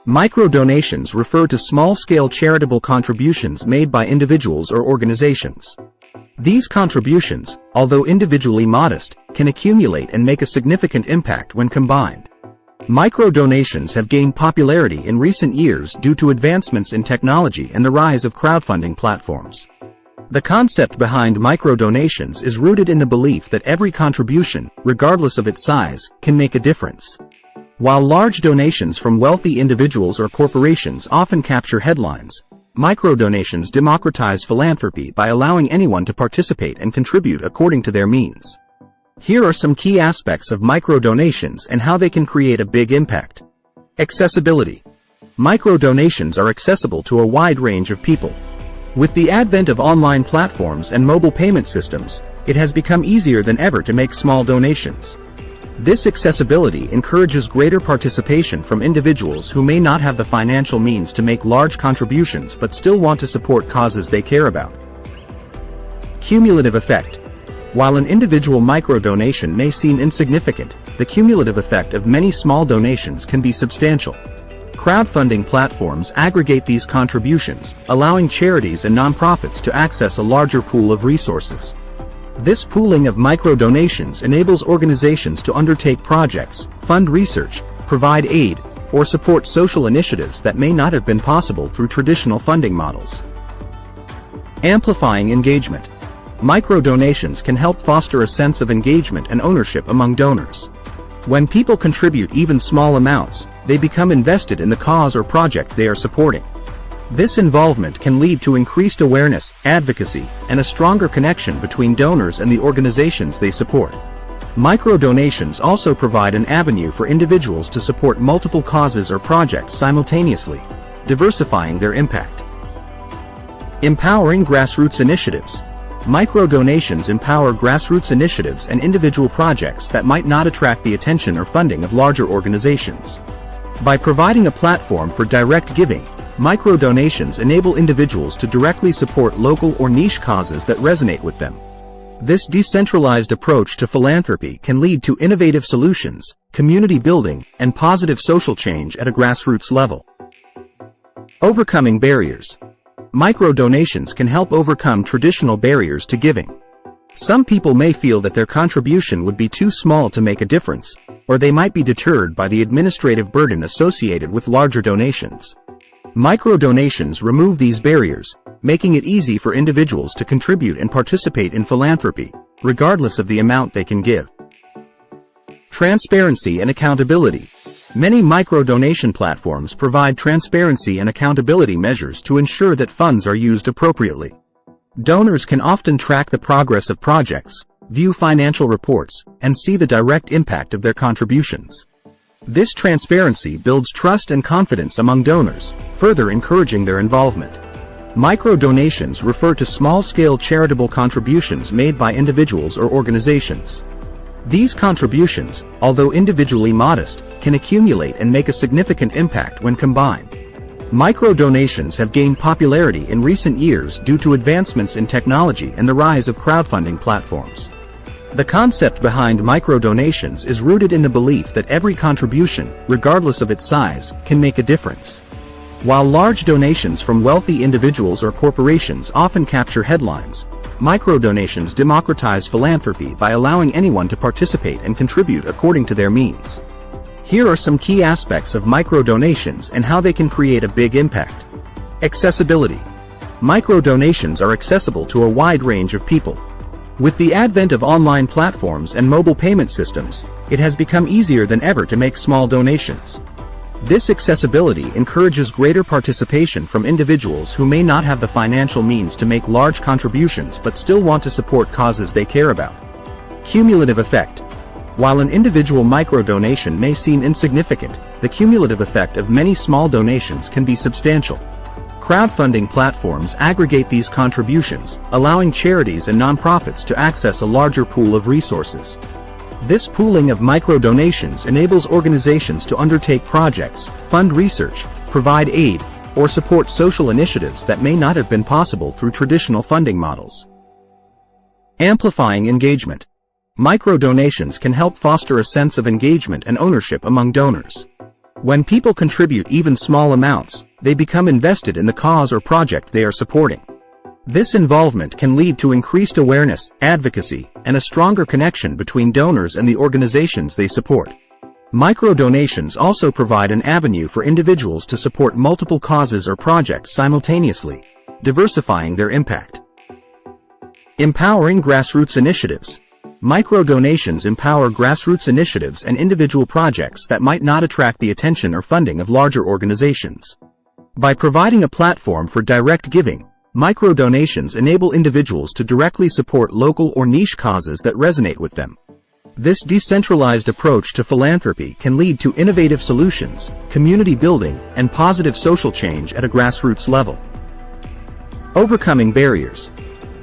Micro-donations refer to small-scale charitable contributions made by individuals or organizations. These contributions, although individually modest, can accumulate and make a significant impact when combined. Micro-donations have gained popularity in recent years due to advancements in technology and the rise of crowdfunding platforms. The concept behind micro-donations is rooted in the belief that every contribution, regardless of its size, can make a difference. While large donations from wealthy individuals or corporations often capture headlines, micro-donations democratize philanthropy by allowing anyone to participate and contribute according to their means. Here are some key aspects of micro-donations and how they can create a big impact. Accessibility. Micro-donations are accessible to a wide range of people. With the advent of online platforms and mobile payment systems, it has become easier than ever to make small donations. This accessibility encourages greater participation from individuals who may not have the financial means to make large contributions but still want to support causes they care about. Cumulative effect. While an individual micro-donation may seem insignificant, the cumulative effect of many small donations can be substantial. Crowdfunding platforms aggregate these contributions, allowing charities and nonprofits to access a larger pool of resources. This pooling of micro-donations enables organizations to undertake projects, fund research, provide aid, or support social initiatives that may not have been possible through traditional funding models. Amplifying engagement. Micro-donations can help foster a sense of engagement and ownership among donors. When people contribute even small amounts, they become invested in the cause or project they are supporting. This involvement can lead to increased awareness, advocacy, and a stronger connection between donors and the organizations they support. Micro-donations also provide an avenue for individuals to support multiple causes or projects simultaneously, diversifying their impact. Empowering grassroots initiatives. Micro-donations empower grassroots initiatives and individual projects that might not attract the attention or funding of larger organizations. By providing a platform for direct giving, micro-donations enable individuals to directly support local or niche causes that resonate with them. This decentralized approach to philanthropy can lead to innovative solutions, community building, and positive social change at a grassroots level. Overcoming barriers. Micro-donations can help overcome traditional barriers to giving. Some people may feel that their contribution would be too small to make a difference, or they might be deterred by the administrative burden associated with larger donations. Micro-donations remove these barriers, making it easy for individuals to contribute and participate in philanthropy, regardless of the amount they can give. Transparency and accountability. Many micro-donation platforms provide transparency and accountability measures to ensure that funds are used appropriately. Donors can often track the progress of projects, view financial reports, and see the direct impact of their contributions. This transparency builds trust and confidence among donors, further encouraging their involvement. Micro-donations refer to small-scale charitable contributions made by individuals or organizations. These contributions, although individually modest, can accumulate and make a significant impact when combined. Micro-donations have gained popularity in recent years due to advancements in technology and the rise of crowdfunding platforms. The concept behind micro-donations is rooted in the belief that every contribution, regardless of its size, can make a difference. While large donations from wealthy individuals or corporations often capture headlines, micro-donations democratize philanthropy by allowing anyone to participate and contribute according to their means. Here are some key aspects of micro-donations and how they can create a big impact. Accessibility. Micro-donations are accessible to a wide range of people. With the advent of online platforms and mobile payment systems, it has become easier than ever to make small donations. This accessibility encourages greater participation from individuals who may not have the financial means to make large contributions but still want to support causes they care about. Cumulative effect. While an individual micro-donation may seem insignificant, the cumulative effect of many small donations can be substantial. Crowdfunding platforms aggregate these contributions, allowing charities and nonprofits to access a larger pool of resources. This pooling of micro-donations enables organizations to undertake projects, fund research, provide aid, or support social initiatives that may not have been possible through traditional funding models. Amplifying engagement. Micro-donations can help foster a sense of engagement and ownership among donors. When people contribute even small amounts, they become invested in the cause or project they are supporting. This involvement can lead to increased awareness, advocacy, and a stronger connection between donors and the organizations they support. Micro-donations also provide an avenue for individuals to support multiple causes or projects simultaneously, diversifying their impact. Empowering grassroots initiatives. Micro-donations empower grassroots initiatives and individual projects that might not attract the attention or funding of larger organizations. By providing a platform for direct giving, micro-donations enable individuals to directly support local or niche causes that resonate with them. This decentralized approach to philanthropy can lead to innovative solutions, community building, and positive social change at a grassroots level. Overcoming barriers.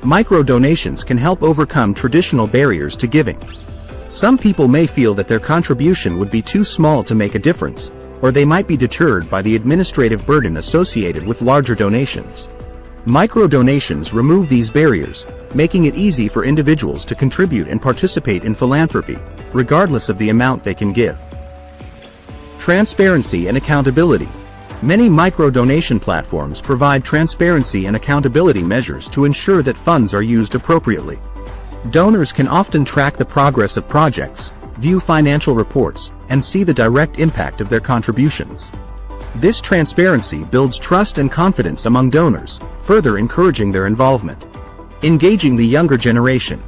Micro-donations can help overcome traditional barriers to giving. Some people may feel that their contribution would be too small to make a difference, or they might be deterred by the administrative burden associated with larger donations. Micro-donations remove these barriers, making it easy for individuals to contribute and participate in philanthropy, regardless of the amount they can give. Transparency and accountability. Many micro-donation platforms provide transparency and accountability measures to ensure that funds are used appropriately. Donors can often track the progress of projects, view financial reports, and see the direct impact of their contributions. This transparency builds trust and confidence among donors, further encouraging their involvement. Engaging the younger generation.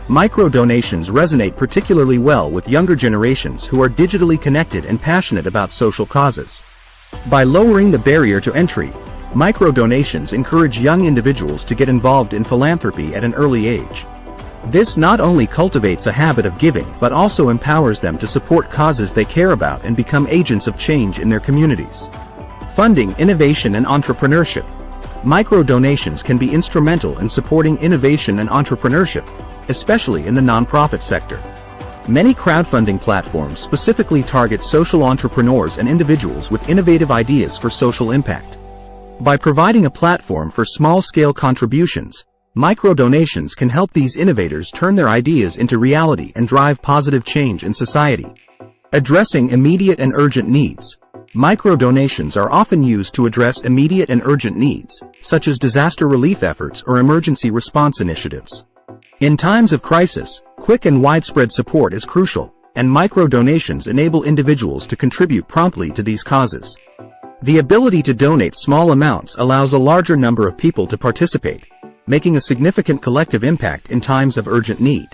Micro-donations resonate particularly well with younger generations who are digitally connected and passionate about social causes. By lowering the barrier to entry, micro-donations encourage young individuals to get involved in philanthropy at an early age. This not only cultivates a habit of giving but also empowers them to support causes they care about and become agents of change in their communities. Funding innovation and entrepreneurship. Micro-donations can be instrumental in supporting innovation and entrepreneurship, especially in the nonprofit sector. Many crowdfunding platforms specifically target social entrepreneurs and individuals with innovative ideas for social impact. By providing a platform for small-scale contributions, micro-donations can help these innovators turn their ideas into reality and drive positive change in society. Addressing immediate and urgent needs. Micro-donations are often used to address immediate and urgent needs, such as disaster relief efforts or emergency response initiatives. In times of crisis, quick and widespread support is crucial, and micro-donations enable individuals to contribute promptly to these causes. The ability to donate small amounts allows a larger number of people to participate, making a significant collective impact in times of urgent need.